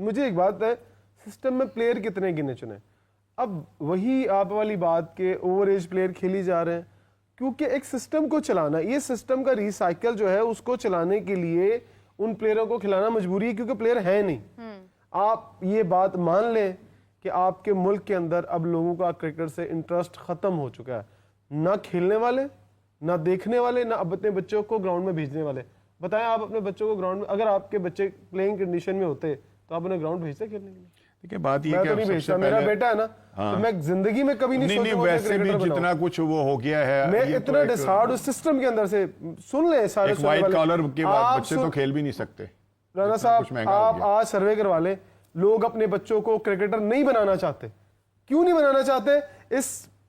مجھے ایک بات ہے, سسٹم میں پلیئر کتنے گنے چنے, اب وہی آپ والی بات کے اوور ایج پلیئر کھیلی جا رہے ہیں, کیونکہ ایک سسٹم کو چلانا, یہ سسٹم کا ریسائیکل جو ہے اس کو چلانے کے لیے ان پلیئروں کو کھلانا مجبوری ہے, کیونکہ پلیئر ہے نہیں. آپ یہ بات مان لیں کہ آپ کے ملک کے اندر اب لوگوں کا کرکٹ سے انٹرسٹ ختم ہو چکا ہے, نہ کھیلنے والے, نہ دیکھنے والے, نہ اب اپنے بچوں کو گراؤنڈ میں بھیجنے والے. بتائیں آپ اپنے بچوں کو گراؤنڈ میں, اگر آپ کے بچے پلینگ کنڈیشن میں ہوتے تو آپ انہیں گراؤنڈ بھیجتے کھیلنے کے لیے؟ دیکھیں بات یہ میں تو نہیں بھیجتا, میرا بیٹا ہے نا, تو میں زندگی میں کبھی نہیں سوچوں گا ویسے بھی جتنا کچھ وہ ہو گیا ہے, میں اتنا ڈسہارڈ اس سسٹم کے اندر سے, سن لیں سارے ایک وائٹ کالر کے بچے تو کھیل بھی نہیں سکتے. رانا صاحب آپ آج سروے کروا لیں, لوگ اپنے بچوں کو کرکٹر نہیں بنانا چاہتے. کیوں نہیں بنانا چاہتے؟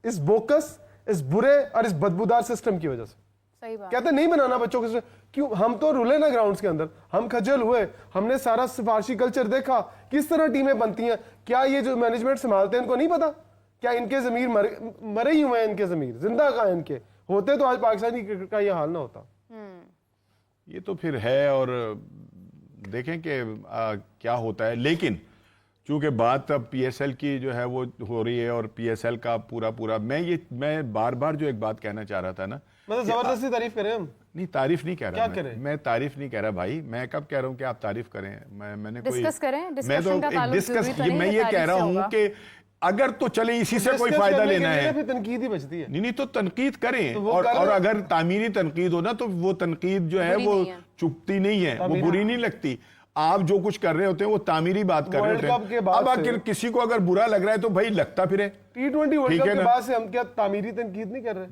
اس بوکس, اس برے اور اس بدبودار سسٹم کی وجہ سے. کہتے ہیں نہیں بنانا بچوں کو. کیوں؟ ہم تو رولے نا گراؤنڈز کے اندر, ہم کھجل ہوئے, ہم نے سارا سفارشی کلچر دیکھا, کس طرح ٹیمیں بنتی ہیں. کیا یہ جو مینجمنٹ سنبھالتے ہیں ان کو نہیں پتا؟ کیا ان کے ضمیر مرے ہی ہوئے ہیں؟ ان کے ضمیر زندہ کہاں ہیں؟ ان کے ہوتے تو آج پاکستانی کرکٹ کا یہ حال نہ ہوتا. یہ تو پھر ہے, اور دیکھیں کہ کیا ہوتا ہے. لیکن چونکہ بات اب پی ایس ایل کی جو ہے وہ ہو رہی ہے, اور پی ایس ایل کا پورا میں بار بار جو ایک بات کہنا چاہ رہا تھا نا, مطلب زبردستی تعریف کریں ہم؟ نہیں, تعریف نہیں کہہ رہا میں تعریف نہیں کہہ رہا بھائی. میں کب کہہ رہا ہوں کہ آپ تعریف کریں؟ میں نے کوئی میں یہ کہہ رہا ہوں کہ اگر تو چلے اسی سے کوئی فائدہ لینا ہے, پھر تنقید ہی بچتی ہے. نہیں تو تنقید کریں, اور اگر تعمیری تنقید ہو نا تو وہ تنقید جو ہے وہ چپتی نہیں ہے, وہ بری نہیں لگتی. آپ جو کچھ کر رہے ہوتے ہیں وہ تعمیری بات کر رہے ہوتے ہیں. اب اگر کسی کو اگر برا لگ رہا ہے تو بھائی لگتا پھرے. T20 ورلڈ کپ کے بعد سے ہم کیا تعمیری تنقید نہیں کر رہے؟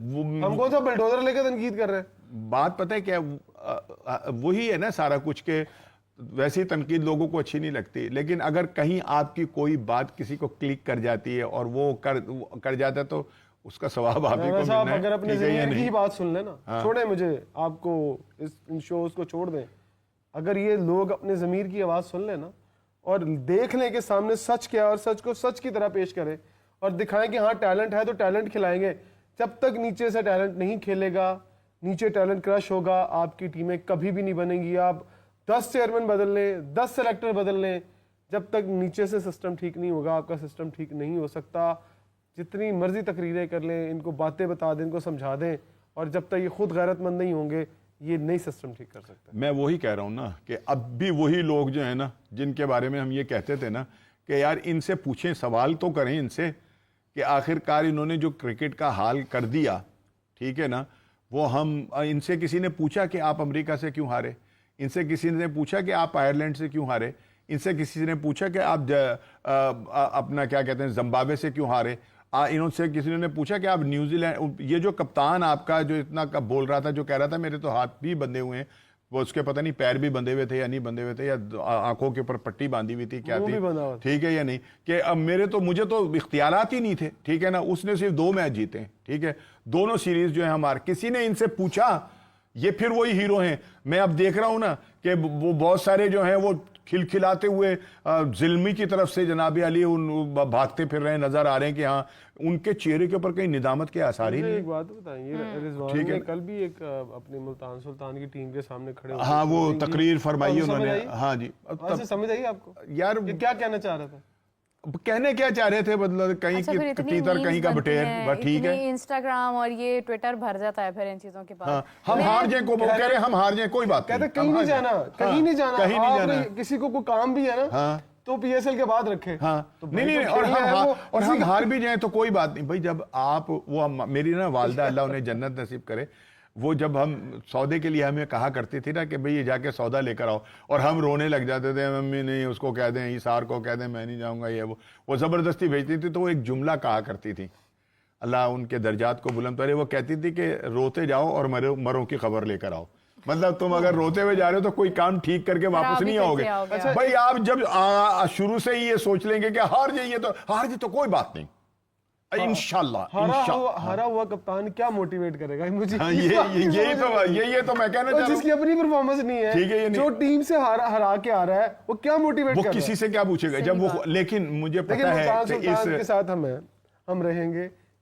ہم کون سا بلڈوزر لے کے تنقید کر رہے ہیں؟ بات پتہ ہے کیا, وہی ہے نا سارا کچھ, کہ ویسی تنقید لوگوں کو اچھی نہیں لگتی, لیکن اگر کہیں آپ کی کوئی بات کسی کو کلک کر جاتی ہے اور وہ کر جاتا ہے تو اس کا ثواب آپ ہی کو ملنا ہے. اگر اپنے ضمیر کی بات سن لیں نا, چھوڑیں مجھے, آپ کو ان شوز کو چھوڑ دیں. اگر یہ لوگ اپنے ضمیر کی آواز سن لیں نا, اور دیکھ لیں کہ سامنے سچ کیا, اور سچ کو سچ کی طرح پیش کریں, اور دکھائیں کہ ہاں ٹیلنٹ ہے تو ٹیلنٹ کھلائیں گے. جب تک نیچے سے ٹیلنٹ نہیں کھیلے گا, نیچے ٹیلنٹ کرش ہوگا, آپ کی ٹیمیں کبھی بھی نہیں بنیں گی. آپ 10 چیئرمین بدل لیں, 10 سلیکٹر بدل لیں, جب تک نیچے سے سسٹم ٹھیک نہیں ہوگا آپ کا سسٹم ٹھیک نہیں ہو سکتا. جتنی مرضی تقریریں کر لیں, ان کو باتیں بتا دیں, ان کو سمجھا دیں, اور جب تک یہ خود غیرت مند نہیں ہوں گے یہ نئی سسٹم ٹھیک کر سکتا ہے. میں وہی کہہ رہا ہوں نا کہ اب بھی وہی لوگ جو ہیں نا, جن کے بارے میں ہم یہ کہتے تھے نا کہ یار ان سے پوچھیں, سوال تو کریں ان سے کہ آخر کار انہوں نے جو کرکٹ کا حال کر دیا, ٹھیک ہے نا, وہ ہم ان سے کسی نے پوچھا کہ آپ امریکہ سے کیوں ہارے, ان سے کسی نے پوچھا کہ آپ آئرلینڈ سے کیوں ہارے, ان سے کسی نے پوچھا کہ آپ اپنا کیا کہتے ہیں زمبابوے سے کیوں ہارے, انہوں سے کسی نے پوچھا کہ آپ نیوزی لینڈ, یہ جو کپتان آپ کا جو اتنا بول رہا تھا, جو کہہ رہا تھا میرے تو ہاتھ بھی بندھے ہوئے ہیں, وہ اس کے پتہ نہیں پیر بھی بندھے ہوئے تھے یا نہیں بندھے ہوئے تھے, یا آنکھوں کے اوپر پٹی باندھی ہوئی تھی, کیا تھی, ٹھیک ہے یا نہیں, کہ اب مجھے تو اختیارات ہی نہیں تھے, ٹھیک ہے نا. اس نے صرف 2 میچ جیتے ہیں, ٹھیک ہے, دونوں سیریز جو ہے ہمارے. کسی نے ان سے پوچھا, یہ پھر وہی ہیرو ہیں. میں اب دیکھ رہا ہوں نا کہ وہ بہت سارے جو ہیں وہ کھلکھلاتے ہوئے ظلمی کی طرف سے جناب علی بھاگتے پھر رہے نظر آ رہے ہیں, کہ ہاں ان کے چہرے کے اوپر کہیں ندامت کے آثار ہی نہیں. ایک بات بتائیں, رضوان نے کل بھی ایک اپنی ملتان سلطان کی ٹیم کے سامنے کھڑے ہوئے, ہاں وہ تقریر فرمائی انہوں نے, ہاں جی, سمجھ آئی آپ کو یار کیا کہنا چاہ رہا تھا؟ کہنے کیا چاہ رہے تھے, مطلب کہیں کی تیتر کہیں کا بٹیر, بس ٹھیک ہے. انسٹاگرام اور یہ ٹویٹر بھر جاتا ہے پھر ان چیزوں کے بعد. ہم ہار جائیں, کو کہہ رہے ہم ہار جائیں, کوئی بات نہیں, کہیں نہیں جانا, کہیں نہیں جانا. کسی کو کوئی کام بھی ہے نا تو پی ایس ایل کے بعد رکھے. ہاں نہیں, اور ہم ہار بھی جائیں تو کوئی بات نہیں بھائی. جب آپ وہ میری نا والدہ اللہ انہیں جنت نصیب کرے, وہ جب ہم سودے کے لیے ہمیں کہا کرتی تھی نا کہ بھئی یہ جا کے سودا لے کر آؤ, اور ہم رونے لگ جاتے تھے, ممی نہیں اس کو کہہ دیں, ایثار کو کہہ دیں میں نہیں جاؤں گا, یہ وہ زبردستی بھیجتی تھی. تو وہ ایک جملہ کہا کرتی تھی, اللہ ان کے درجات کو بلند کرے, وہ کہتی تھی کہ روتے جاؤ اور مروں کی خبر لے کر آؤ. مطلب تم اگر روتے ہوئے جا رہے ہو تو کوئی کام ٹھیک کر کے واپس نہیں آؤ گے. بھائی آپ جب شروع سے ہی یہ سوچ لیں گے کہ ہار جائیے تو کوئی بات نہیں, انشاءاللہ. ہارا ہوا کپتان کیا موٹیویٹ کرے گا مجھے, یہی تو میں کہنا چاہ رہا ہوں. جس کی اپنی پرفارمنس نہیں ہے, جو ٹیم سے ہرا کے آ رہا ہے, وہ کیا موٹیویٹ کر رہا ہے, وہ کسی سے کیا پوچھے گا جب وہ. لیکن مجھے پتا ہے کہ اس کے ساتھ ہم رہیں گے,